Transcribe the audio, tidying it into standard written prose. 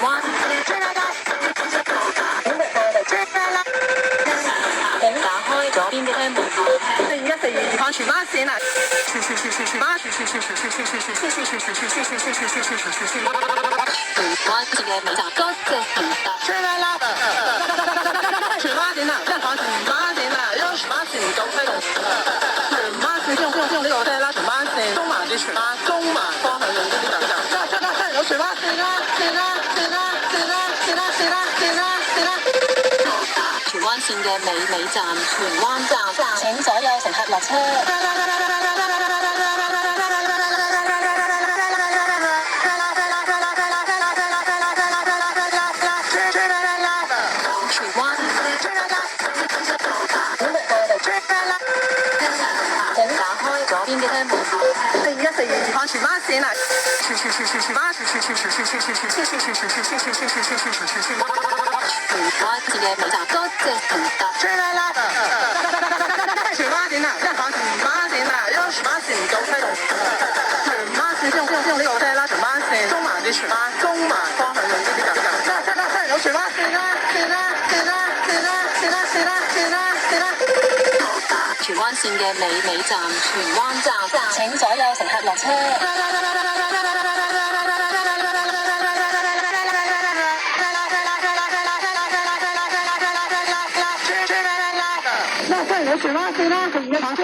灣。打開左邊嘅車門。4142荃灣線啊！荃灣線嘅尾站，多謝乘搭。荃灣線啊，站房荃灣線啊，用荃灣線九推動。荃灣線用呢個車啦，荃灣線中環至荃灣，中環方向用呢啲站。有荃灣線啦，線啦。荃灣線嘅尾站，荃灣站，請所有乘客落車。打開左邊嘅車門。4142荃灣線啊！荃灣線嘅尾站，多謝乘搭。荃灣線啊，站房荃灣線啊，用荃灣線九推動。荃灣線用呢個車啦，荃灣線中環至荃灣，中環方向用呢啲站。有荃灣線啦，線啦。荃灣線嘅尾站，荃灣站，請所有乘客落車。有荃灣線啦，同一旁車。